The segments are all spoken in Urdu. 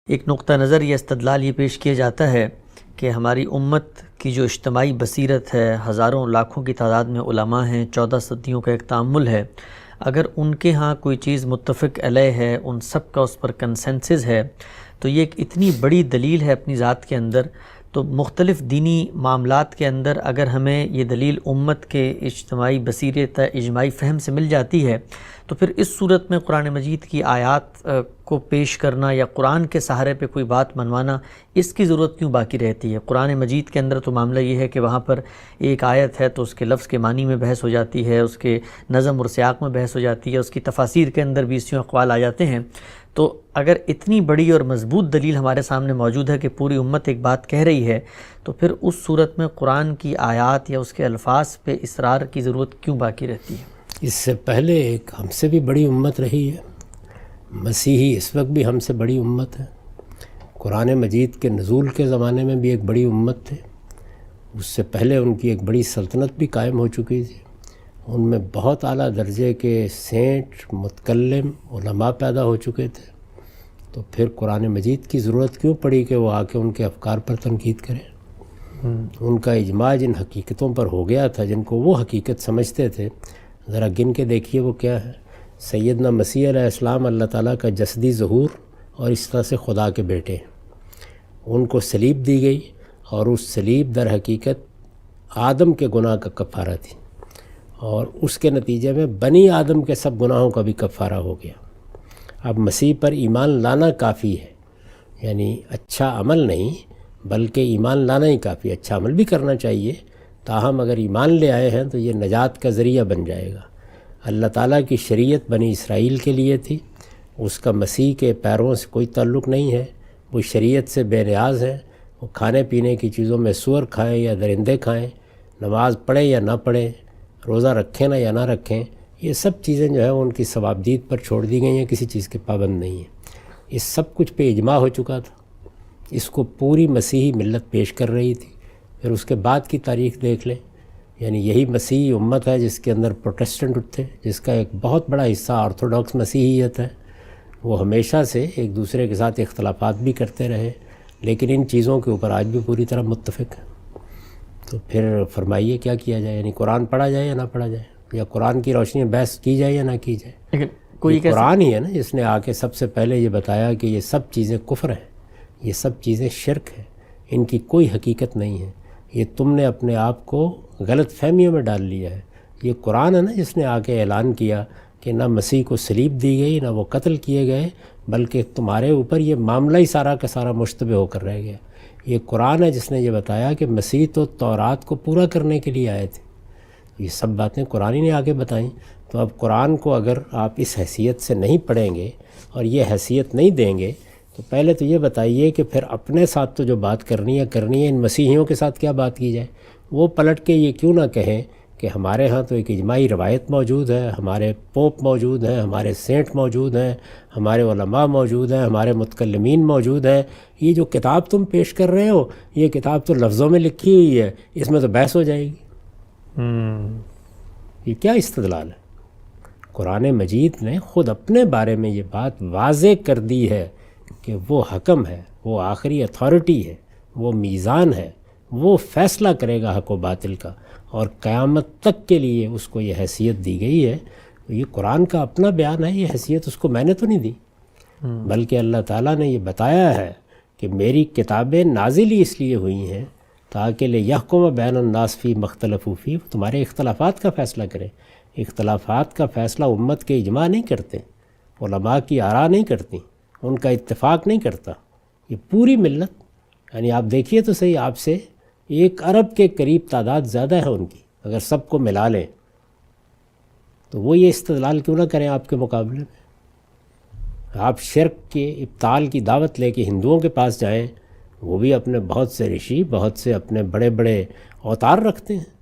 ایک نقطہ نظر یا استدلال یہ پیش کیا جاتا ہے کہ ہماری امت کی جو اجتماعی بصیرت ہے، ہزاروں لاکھوں کی تعداد میں علماء ہیں، 14 صدیوں کا ایک تأمل ہے، اگر ان کے ہاں کوئی چیز متفق علیہ ہے، ان سب کا اس پر کنسنسس ہے، تو یہ ایک اتنی بڑی دلیل ہے اپنی ذات کے اندر۔ تو مختلف دینی معاملات کے اندر اگر ہمیں یہ دلیل امت کے اجتماعی بصیرت، اجماعی فہم سے مل جاتی ہے، تو پھر اس صورت میں قرآن مجید کی آیات کو پیش کرنا یا قرآن کے سہارے پہ کوئی بات منوانا، اس کی ضرورت کیوں باقی رہتی ہے؟ قرآن مجید کے اندر تو معاملہ یہ ہے کہ وہاں پر ایک آیت ہے تو اس کے لفظ کے معنی میں بحث ہو جاتی ہے، اس کے نظم اور سیاق میں بحث ہو جاتی ہے، اس کی تفاسیر کے اندر 20 اقوال آ جاتے ہیں۔ تو اگر اتنی بڑی اور مضبوط دلیل ہمارے سامنے موجود ہے کہ پوری امت ایک بات کہہ رہی ہے، تو پھر اس صورت میں قرآن کی آیات یا اس کے الفاظ پہ اصرار کی ضرورت کیوں باقی رہتی ہے؟ اس سے پہلے ایک ہم سے بھی بڑی امت رہی ہے، مسیحی اس وقت بھی ہم سے بڑی امت ہے۔ قرآن مجید کے نزول کے زمانے میں بھی ایک بڑی امت تھے، اس سے پہلے ان کی ایک بڑی سلطنت بھی قائم ہو چکی تھی، ان میں بہت اعلیٰ درجے کے سینٹ، متکلم، علماء پیدا ہو چکے تھے۔ تو پھر قرآن مجید کی ضرورت کیوں پڑی کہ وہ آ کے ان کے افکار پر تنقید کریں؟ ان کا اجماع جن حقیقتوں پر ہو گیا تھا، جن کو وہ حقیقت سمجھتے تھے، ذرا گن کے دیکھیے وہ کیا ہے۔ سیدنا مسیح علیہ السلام اللہ تعالیٰ کا جسدی ظہور اور اس طرح سے خدا کے بیٹے ہیں۔ ان کو صلیب دی گئی اور اس صلیب در حقیقت آدم کے گناہ کا کفارہ تھی، اور اس کے نتیجے میں بنی آدم کے سب گناہوں کا بھی کفارہ ہو گیا۔ اب مسیح پر ایمان لانا کافی ہے، یعنی اچھا عمل نہیں بلکہ ایمان لانا ہی کافی، اچھا عمل بھی کرنا چاہیے، تاہم اگر ایمان لے آئے ہیں تو یہ نجات کا ذریعہ بن جائے گا۔ اللہ تعالیٰ کی شریعت بنی اسرائیل کے لیے تھی، اس کا مسیح کے پیروں سے کوئی تعلق نہیں ہے، وہ شریعت سے بے نیاز ہے۔ وہ کھانے پینے کی چیزوں میں سور کھائیں یا درندے کھائیں، نماز پڑھیں یا نہ پڑھیں، روزہ رکھیں نہ یا نہ رکھیں، یہ سب چیزیں جو ہے ان کی ثوابدید پر چھوڑ دی گئی ہیں، کسی چیز کے پابند نہیں ہیں۔ اس سب کچھ پہ اجماع ہو چکا تھا، اس کو پوری مسیحی ملت پیش کر رہی تھی۔ پھر اس کے بعد کی تاریخ دیکھ لیں، یعنی یہی مسیحی امت ہے جس کے اندر پروٹسٹنٹ تھے، جس کا ایک بہت بڑا حصہ آرتھوڈاکس مسیحیت ہے۔ وہ ہمیشہ سے ایک دوسرے کے ساتھ اختلافات بھی کرتے رہے، لیکن ان چیزوں کے اوپر آج بھی پوری طرح متفق ہے۔ تو پھر فرمائیے کیا کیا جائے؟ یعنی قرآن پڑھا جائے یا نہ پڑھا جائے، یا قرآن کی روشنی میں بحث کی جائے یا نہ کی جائے؟ لیکن کوئی قرآن ہی ہے نا جس نے آ کے سب سے پہلے یہ بتایا کہ یہ سب چیزیں کفر ہیں، یہ سب چیزیں شرک ہیں، ان کی کوئی حقیقت نہیں ہے، یہ تم نے اپنے آپ کو غلط فہمیوں میں ڈال لیا ہے۔ یہ قرآن ہے نا جس نے آ کے اعلان کیا کہ نہ مسیح کو صلیب دی گئی، نہ وہ قتل کیے گئے، بلکہ تمہارے اوپر یہ معاملہ ہی سارا کا سارا مشتبہ ہو کر رہ گیا۔ یہ قرآن ہے جس نے یہ بتایا کہ مسیح تو تورات کو پورا کرنے کے لیے آئے تھے۔ یہ سب باتیں قرآن ہی نے آگے بتائیں۔ تو اب قرآن کو اگر آپ اس حیثیت سے نہیں پڑھیں گے اور یہ حیثیت نہیں دیں گے، تو پہلے تو یہ بتائیے کہ پھر اپنے ساتھ تو جو بات کرنی ہے ان مسیحیوں کے ساتھ کیا بات کی جائے؟ وہ پلٹ کے یہ کیوں نہ کہیں کہ ہمارے ہاں تو ایک اجماعی روایت موجود ہے، ہمارے پوپ موجود ہیں، ہمارے سینٹ موجود ہیں، ہمارے علماء موجود ہیں، ہمارے متکلمین موجود ہیں، یہ جو کتاب تم پیش کر رہے ہو یہ کتاب تو لفظوں میں لکھی ہوئی ہے، اس میں تو بحث ہو جائے گی۔ یہ کیا استدلال ہے؟ قرآن مجید نے خود اپنے بارے میں یہ بات واضح کر دی ہے کہ وہ حکم ہے، وہ آخری اتھارٹی ہے، وہ میزان ہے، وہ فیصلہ کرے گا حق و باطل کا، اور قیامت تک کے لیے اس کو یہ حیثیت دی گئی ہے۔ یہ قرآن کا اپنا بیان ہے، یہ حیثیت اس کو میں نے تو نہیں دی، بلکہ اللہ تعالیٰ نے یہ بتایا ہے کہ میری کتابیں نازل ہی اس لیے ہوئی ہیں تاکہ لیحکم بین الناس فی ما اختلفوا فیہ، تمہارے اختلافات کا فیصلہ کریں۔ اختلافات کا فیصلہ امت کے اجماع نہیں کرتے، علماء کی آراء نہیں کرتی، ان کا اتفاق نہیں کرتا، یہ پوری ملت، یعنی آپ دیکھیے تو صحیح، آپ سے 1 ارب کے قریب تعداد زیادہ ہے ان کی، اگر سب کو ملا لیں تو وہ یہ استدلال کیوں نہ کریں آپ کے مقابلے میں؟ آپ شرک کے ابطال کی دعوت لے کے ہندوؤں کے پاس جائیں، وہ بھی اپنے بہت سے رشی، بہت سے اپنے بڑے بڑے اوتار رکھتے ہیں،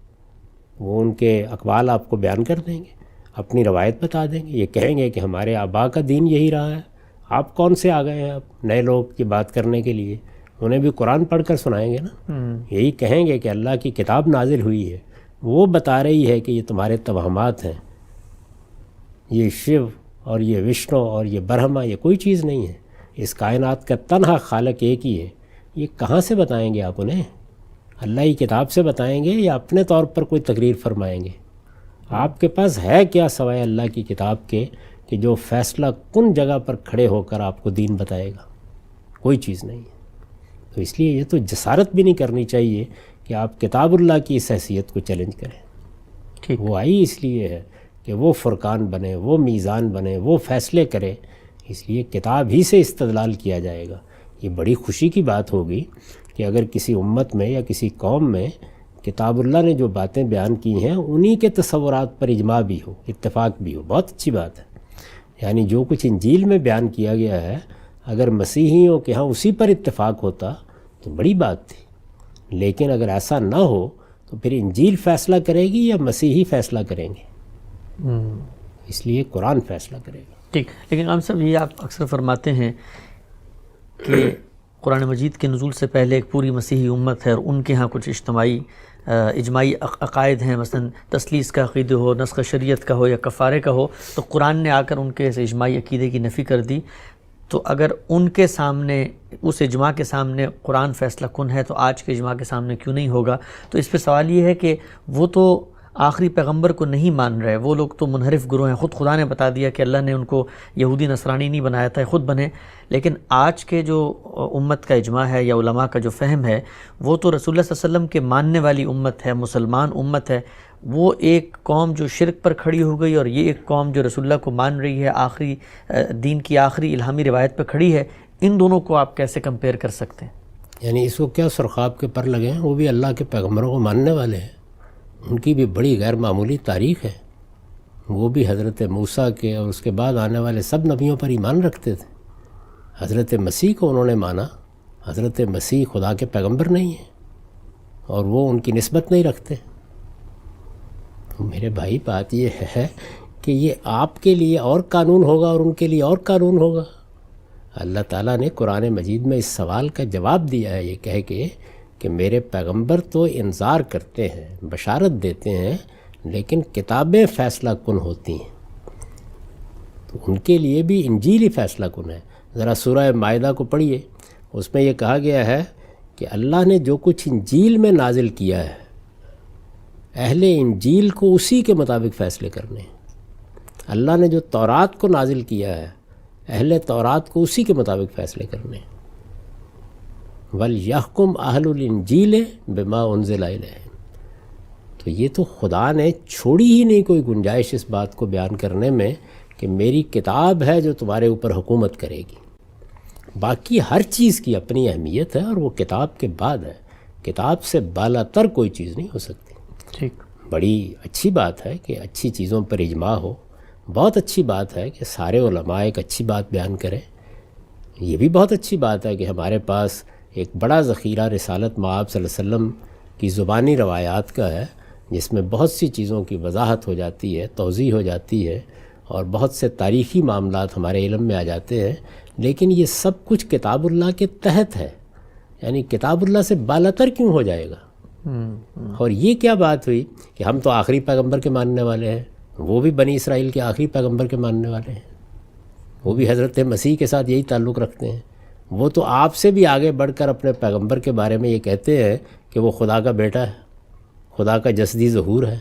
وہ ان کے اقوال آپ کو بیان کر دیں گے، اپنی روایت بتا دیں گے، یہ کہیں گے کہ ہمارے آباء کا دین یہی رہا ہے۔ آپ کون سے آ گئے ہیں اب نئے لوگ کی بات کرنے کے لیے؟ انہیں بھی قرآن پڑھ کر سنائیں گے نا، یہی کہیں گے کہ اللہ کی کتاب نازل ہوئی ہے، وہ بتا رہی ہے کہ یہ تمہارے توہمات ہیں، یہ شیو اور یہ وشنو اور یہ برہما یہ کوئی چیز نہیں ہے، اس کائنات کا تنہا خالق ایک ہی ہے، یہ کہاں سے بتائیں گے آپ انہیں؟ اللہ کی کتاب سے بتائیں گے یا اپنے طور پر کوئی تقریر فرمائیں گے؟ آپ کے پاس ہے کیا سوائے اللہ کی کتاب کے کہ جو فیصلہ کن جگہ پر کھڑے ہو کر آپ کو دین بتائے گا؟ کوئی چیز نہیں ہے۔ تو اس لیے یہ تو جسارت بھی نہیں کرنی چاہیے کہ آپ کتاب اللہ کی اس حیثیت کو چیلنج کریں۔ ٹھیک، وہ آئی اس لیے ہے کہ وہ فرقان بنے، وہ میزان بنے، وہ فیصلے کرے، اس لیے کتاب ہی سے استدلال کیا جائے گا۔ یہ بڑی خوشی کی بات ہوگی کہ اگر کسی امت میں یا کسی قوم میں کتاب اللہ نے جو باتیں بیان کی ہیں انہی کے تصورات پر اجماع بھی ہو، اتفاق بھی ہو، بہت اچھی بات ہے۔ یعنی جو کچھ انجیل میں بیان کیا گیا ہے اگر مسیحیوں کے ہاں اسی پر اتفاق ہوتا تو بڑی بات تھی، لیکن اگر ایسا نہ ہو تو پھر انجیل فیصلہ کرے گی یا مسیحی فیصلہ کریں گے؟ اس لیے قرآن فیصلہ کرے گا۔ ٹھیک، لیکن امام صاحب یہ آپ اکثر فرماتے ہیں کہ قرآن مجید کے نزول سے پہلے ایک پوری مسیحی امت ہے اور ان کے ہاں کچھ اجماعی عقائد ہیں، مثلا تثلیث کا عقیدہ ہو، نسخ شریعت کا ہو یا کفارے کا ہو، تو قرآن نے آ کر ان کے اس اجماعی عقیدے کی نفی کر دی۔ تو اگر ان کے سامنے، اس اجماع کے سامنے قرآن فیصلہ کن ہے تو آج کے اجماع کے سامنے کیوں نہیں ہوگا؟ تو اس پہ سوال یہ ہے کہ وہ تو آخری پیغمبر کو نہیں مان رہے، وہ لوگ تو منحرف گروہ ہیں، خود خدا نے بتا دیا کہ اللہ نے ان کو یہودی نصرانی نہیں بنایا تھا، خود بنے۔ لیکن آج کے جو امت کا اجماع ہے یا علماء کا جو فہم ہے وہ تو رسول اللہ صلی اللہ علیہ وسلم کے ماننے والی امت ہے، مسلمان امت ہے۔ وہ ایک قوم جو شرک پر کھڑی ہو گئی اور یہ ایک قوم جو رسول اللہ کو مان رہی ہے، آخری دین کی آخری الہامی روایت پہ کھڑی ہے، ان دونوں کو آپ کیسے کمپیئر کر سکتے ہیں؟ یعنی اس کو کیا سرخاب کے پر لگے ہیں؟ وہ بھی اللہ کے پیغمبروں کو ماننے والے ہیں، ان کی بھی بڑی غیر معمولی تاریخ ہے۔ وہ بھی حضرت موسیٰ کے اور اس کے بعد آنے والے سب نبیوں پر ایمان رکھتے تھے۔ حضرت مسیح کو انہوں نے مانا، حضرت مسیح خدا کے پیغمبر نہیں ہیں اور وہ ان کی نسبت نہیں رکھتے۔ تو میرے بھائی بات یہ ہے کہ یہ آپ کے لیے اور قانون ہوگا اور ان کے لیے اور قانون ہوگا۔ اللہ تعالیٰ نے قرآن مجید میں اس سوال کا جواب دیا ہے یہ کہہ کے کہ میرے پیغمبر تو انذار کرتے ہیں، بشارت دیتے ہیں، لیکن کتابیں فیصلہ کن ہوتی ہیں، تو ان کے لیے بھی انجیل ہی فیصلہ کن ہے۔ ذرا سورہ مائدہ کو پڑھیے، اس میں یہ کہا گیا ہے کہ اللہ نے جو کچھ انجیل میں نازل کیا ہے اہل انجیل کو اسی کے مطابق فیصلے کرنے ہیں۔ اللہ نے جو تورات کو نازل کیا ہے اہل تورات کو اسی کے مطابق فیصلے کرنے ہیں۔ وَلْيَحْكُمْ أَهْلُ الْإِنْجِيلِ بِمَا أُنزِلَ إِلَيْهِمْ۔ تو یہ تو خدا نے چھوڑی ہی نہیں کوئی گنجائش اس بات کو بیان کرنے میں کہ میری کتاب ہے جو تمہارے اوپر حکومت کرے گی۔ باقی ہر چیز کی اپنی اہمیت ہے اور وہ کتاب کے بعد ہے، کتاب سے بالا تر کوئی چیز نہیں ہو سکتی۔ ٹھیک، بڑی اچھی بات ہے کہ اچھی چیزوں پر اجماع ہو، بہت اچھی بات ہے کہ سارے علماء ایک اچھی بات بیان کریں۔ یہ بھی بہت اچھی بات ہے کہ ہمارے پاس ایک بڑا ذخیرہ رسالت مآب صلی اللہ علیہ وسلم کی زبانی روایات کا ہے، جس میں بہت سی چیزوں کی وضاحت ہو جاتی ہے، توضیح ہو جاتی ہے، اور بہت سے تاریخی معاملات ہمارے علم میں آ جاتے ہیں۔ لیکن یہ سب کچھ کتاب اللہ کے تحت ہے، یعنی کتاب اللہ سے بالاتر کیوں ہو جائے گا؟ اور یہ کیا بات ہوئی کہ ہم تو آخری پیغمبر کے ماننے والے ہیں، وہ بھی بنی اسرائیل کے آخری پیغمبر کے ماننے والے ہیں، وہ بھی حضرت مسیح کے ساتھ یہی تعلق رکھتے ہیں۔ وہ تو آپ سے بھی آگے بڑھ کر اپنے پیغمبر کے بارے میں یہ کہتے ہیں کہ وہ خدا کا بیٹا ہے، خدا کا جسدی ظہور ہے۔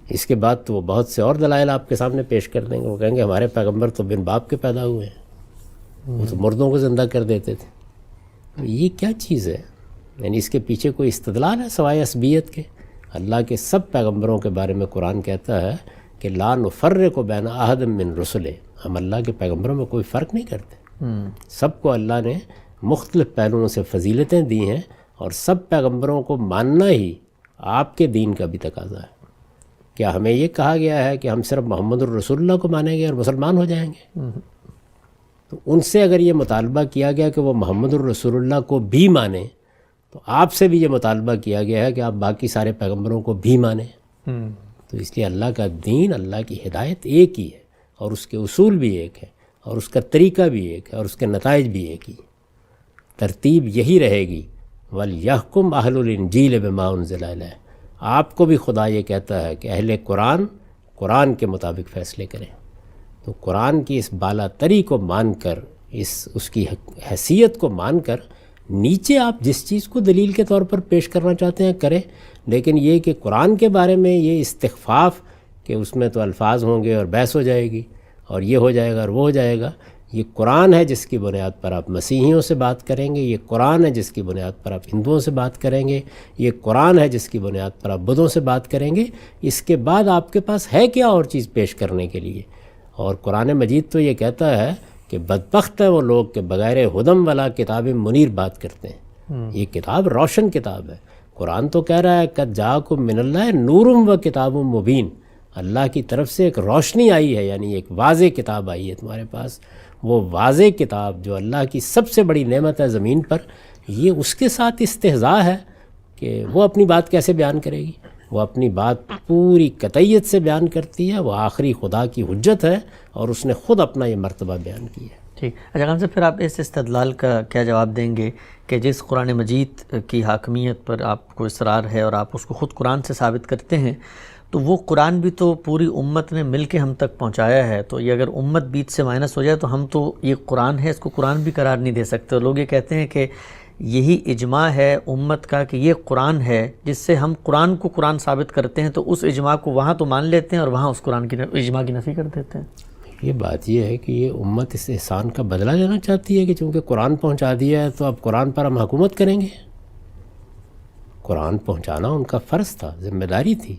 اس کے بعد تو وہ بہت سے اور دلائل آپ کے سامنے پیش کر دیں گے، وہ کہیں گے ہمارے پیغمبر تو بن باپ کے پیدا ہوئے ہیں، وہ تو مردوں کو زندہ کر دیتے تھے۔ تو یہ کیا چیز ہے؟ یعنی اس کے پیچھے کوئی استدلال ہے سوائے عصبیت کے؟ اللہ کے سب پیغمبروں کے بارے میں قرآن کہتا ہے کہ لا نفرق بین احد من رسلہ، ہم اللہ کے پیغمبروں میں کوئی فرق نہیں کرتے، سب کو اللہ نے مختلف پہلوؤں سے فضیلتیں دی ہیں، اور سب پیغمبروں کو ماننا ہی آپ کے دین کا بھی تقاضا ہے۔ کیا ہمیں یہ کہا گیا ہے کہ ہم صرف محمد الرسول اللہ کو مانیں گے اور مسلمان ہو جائیں گے؟ تو ان سے اگر یہ مطالبہ کیا گیا کہ وہ محمد الرسول اللہ کو بھی مانیں، تو آپ سے بھی یہ مطالبہ کیا گیا ہے کہ آپ باقی سارے پیغمبروں کو بھی مانیں۔ تو اس لیے اللہ کا دین، اللہ کی ہدایت ایک ہی ہے، اور اس کے اصول بھی ایک ہے، اور اس کا طریقہ بھی ایک ہے، اور اس کے نتائج بھی ایک ہی۔ ترتیب یہی رہے گی، وَلْيَحْكُمْ أَهْلُ الْإِنْجِيلِ بِمَا أُنزِلَ إِلَيْهِ۔ آپ کو بھی خدا یہ کہتا ہے کہ اہل قرآن کے مطابق فیصلے کریں۔ تو قرآن کی اس بالا تری کو مان کر اس کی حیثیت کو مان کر نیچے آپ جس چیز کو دلیل کے طور پر پیش کرنا چاہتے ہیں کریں، لیکن یہ کہ قرآن کے بارے میں یہ استخفاف کہ اس میں تو الفاظ ہوں گے اور بحث ہو جائے گی اور یہ ہو جائے گا اور وہ ہو جائے گا، یہ قرآن ہے جس کی بنیاد پر آپ مسیحیوں سے بات کریں گے، یہ قرآن ہے جس کی بنیاد پر آپ ہندوؤں سے بات کریں گے، یہ قرآن ہے جس کی بنیاد پر آپ بدھوں سے بات کریں گے، اس کے بعد آپ کے پاس ہے کیا اور چیز پیش کرنے کے لیے؟ اور قرآن مجید تو یہ کہتا ہے کہ بدبخت ہے وہ لوگ کہ بغیر ہدم والا کتاب منیر بات کرتے ہیں۔ یہ کتاب روشن کتاب ہے۔ قرآن تو کہہ رہا ہے قد جاءکم من اللہ نورم و کتاب مبین، اللہ کی طرف سے ایک روشنی آئی ہے، یعنی ایک واضح کتاب آئی ہے تمہارے پاس۔ وہ واضح کتاب جو اللہ کی سب سے بڑی نعمت ہے زمین پر، یہ اس کے ساتھ استہزاء ہے کہ وہ اپنی بات کیسے بیان کرے گی؟ وہ اپنی بات پوری قطعیت سے بیان کرتی ہے، وہ آخری خدا کی حجت ہے اور اس نے خود اپنا یہ مرتبہ بیان کیا ہے۔ ٹھیک، اچھا خان صاحب، پھر آپ اس استدلال کا کیا جواب دیں گے کہ جس قرآن مجید کی حاکمیت پر آپ کو اصرار ہے اور آپ اس کو خود قرآن سے ثابت کرتے ہیں، تو وہ قرآن بھی تو پوری امت نے مل کے ہم تک پہنچایا ہے، تو یہ اگر امت بیچ سے مائنس ہو جائے تو ہم تو یہ قرآن ہے اس کو قرآن بھی قرار نہیں دے سکتے۔ لوگ یہ کہتے ہیں کہ یہی اجماع ہے امت کا کہ یہ قرآن ہے، جس سے ہم قرآن کو قرآن ثابت کرتے ہیں، تو اس اجماع کو وہاں تو مان لیتے ہیں اور وہاں اس قرآن کی اجماع کی نفی کر دیتے ہیں۔ یہ بات یہ ہے کہ یہ امت اس احسان کا بدلہ لینا چاہتی ہے کہ چونکہ قرآن پہنچا دیا ہے تو اب قرآن پر ہم حکومت کریں گے۔ قرآن پہنچانا ان کا فرض تھا، ذمہ داری تھی،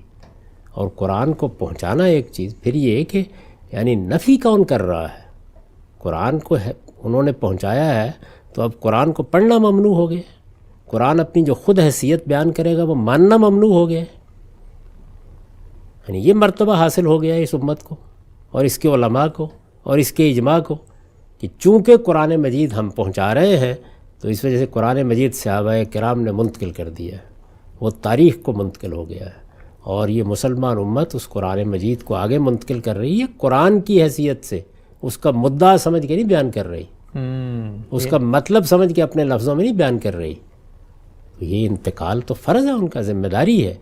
اور قرآن کو پہنچانا ایک چیز، پھر یہ کہ یعنی نفی کون کر رہا ہے؟ قرآن کو انہوں نے پہنچایا ہے تو اب قرآن کو پڑھنا ممنوع ہو گیا، قرآن اپنی جو خود حیثیت بیان کرے گا وہ ماننا ممنوع ہو گیا، یعنی یہ مرتبہ حاصل ہو گیا اس امت کو اور اس کے علماء کو اور اس کے اجماع کو کہ چونکہ قرآن مجید ہم پہنچا رہے ہیں تو اس وجہ سے قرآن مجید صحابہ کرام نے منتقل کر دیا ہے، وہ تاریخ کو منتقل ہو گیا ہے، اور یہ مسلمان امت اس قرآن مجید کو آگے منتقل کر رہی ہے قرآن کی حیثیت سے، اس کا مدعا سمجھ کے نہیں بیان کر رہی، اس کا مطلب سمجھ کے اپنے لفظوں میں نہیں بیان کر رہی۔ تو یہ انتقال تو فرض ہے، ان کا ذمہ داری ہے۔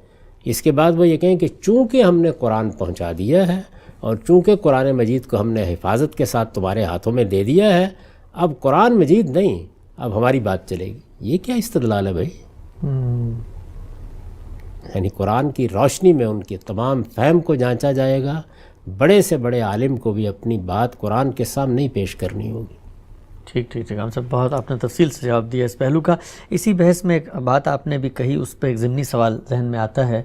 اس کے بعد وہ یہ کہیں کہ چونکہ ہم نے قرآن پہنچا دیا ہے اور چونکہ قرآن مجید کو ہم نے حفاظت کے ساتھ تمہارے ہاتھوں میں دے دیا ہے، اب قرآن مجید نہیں، اب ہماری بات چلے گی۔ یہ کیا استدلال ہے بھائی؟ یعنی قرآن کی روشنی میں ان کے تمام فہم کو جانچا جائے گا، بڑے سے بڑے عالم کو بھی اپنی بات قرآن کے سامنے نہیں پیش کرنی ہوگی۔ ٹھیک ٹھیک ٹھیک، ہم سب بہت آپ نے تفصیل سے جواب دیا اس پہلو کا۔ اسی بحث میں ایک بات آپ نے بھی کہی، اس پہ ایک ضمنی سوال ذہن میں آتا ہے،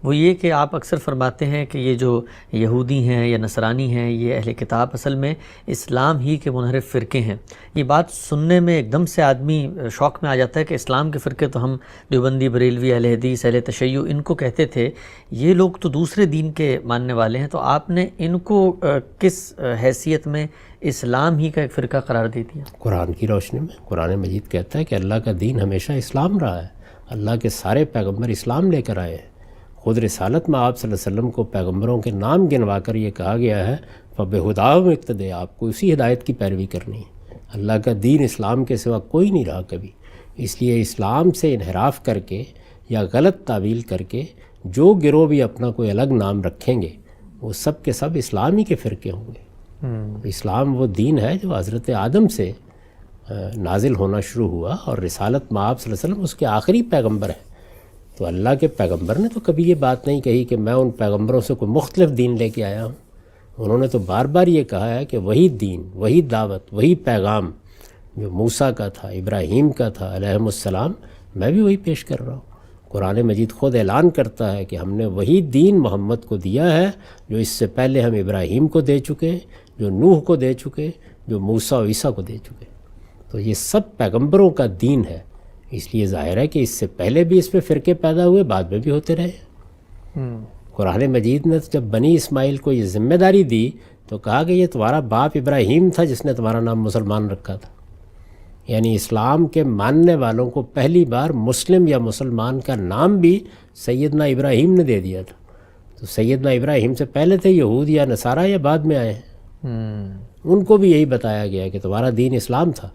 وہ یہ کہ آپ اکثر فرماتے ہیں کہ یہ جو یہودی ہیں یا نصرانی ہیں، یہ اہل کتاب اصل میں اسلام ہی کے منحرف فرقے ہیں۔ یہ بات سننے میں ایک دم سے آدمی شوق میں آ جاتا ہے کہ اسلام کے فرقے تو ہم دیوبندی، بریلوی، اہل حدیث، اہل تشیع ان کو کہتے تھے، یہ لوگ تو دوسرے دین کے ماننے والے ہیں، تو آپ نے ان کو کس حیثیت میں اسلام ہی کا ایک فرقہ قرار دے دیا؟ قرآن کی روشنی میں قرآن مجید کہتا ہے کہ اللہ کا دین ہمیشہ اسلام رہا ہے، اللہ کے سارے پیغمبر اسلام لے کر آئے ہیں۔ خود رسالت میں آپ صلی اللہ علیہ وسلم کو پیغمبروں کے نام گنوا کر یہ کہا گیا ہے فَبِهُدَاهُمْ اقتدِی، آپ کو اسی ہدایت کی پیروی کرنی ہے۔ اللہ کا دین اسلام کے سوا کوئی نہیں رہا کبھی، اس لیے اسلام سے انحراف کر کے یا غلط تعویل کر کے جو گروہ بھی اپنا کوئی الگ نام رکھیں گے وہ سب کے سب اسلامی کے فرقے ہوں گے۔ اسلام وہ دین ہے جو حضرت آدم سے نازل ہونا شروع ہوا، اور رسالت میں آپ صلی اللہ علیہ وسلم اس کے آخری پیغمبر ہیں۔ تو اللہ کے پیغمبر نے تو کبھی یہ بات نہیں کہی کہ میں ان پیغمبروں سے کوئی مختلف دین لے کے آیا ہوں، انہوں نے تو بار بار یہ کہا ہے کہ وہی دین، وہی دعوت، وہی پیغام جو موسیٰ کا تھا، ابراہیم کا تھا علیہم السلام، میں بھی وہی پیش کر رہا ہوں۔ قرآن مجید خود اعلان کرتا ہے کہ ہم نے وہی دین محمد کو دیا ہے جو اس سے پہلے ہم ابراہیم کو دے چکے، جو نوح کو دے چکے، جو موسیٰ و عیسیٰ کو دے چکے۔ تو یہ سب پیغمبروں کا دین ہے، اس لیے ظاہر ہے کہ اس سے پہلے بھی اس پہ فرقے پیدا ہوئے، بعد میں بھی ہوتے رہے۔ قرآن مجید نے جب بنی اسماعیل کو یہ ذمہ داری دی تو کہا کہ یہ تمہارا باپ ابراہیم تھا جس نے تمہارا نام مسلمان رکھا تھا، یعنی اسلام کے ماننے والوں کو پہلی بار مسلم یا مسلمان کا نام بھی سیدنا ابراہیم نے دے دیا تھا۔ تو سیدنا ابراہیم سے پہلے تھے یہود یا نصارہ یا بعد میں آئے ہیں، ان کو بھی یہی بتایا گیا کہ تمہارا دین اسلام تھا۔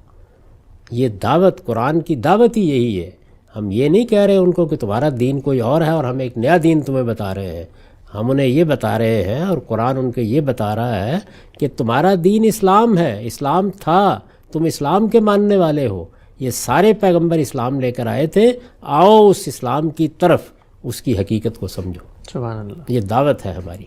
یہ دعوت، قرآن کی دعوت ہی یہی ہے۔ ہم یہ نہیں کہہ رہے ان کو کہ تمہارا دین کوئی اور ہے اور ہم ایک نیا دین تمہیں بتا رہے ہیں، ہم انہیں یہ بتا رہے ہیں اور قرآن ان کو یہ بتا رہا ہے کہ تمہارا دین اسلام ہے، اسلام تھا، تم اسلام کے ماننے والے ہو، یہ سارے پیغمبر اسلام لے کر آئے تھے، آؤ اس اسلام کی طرف، اس کی حقیقت کو سمجھو. سبحان اللہ. یہ دعوت ہے ہماری.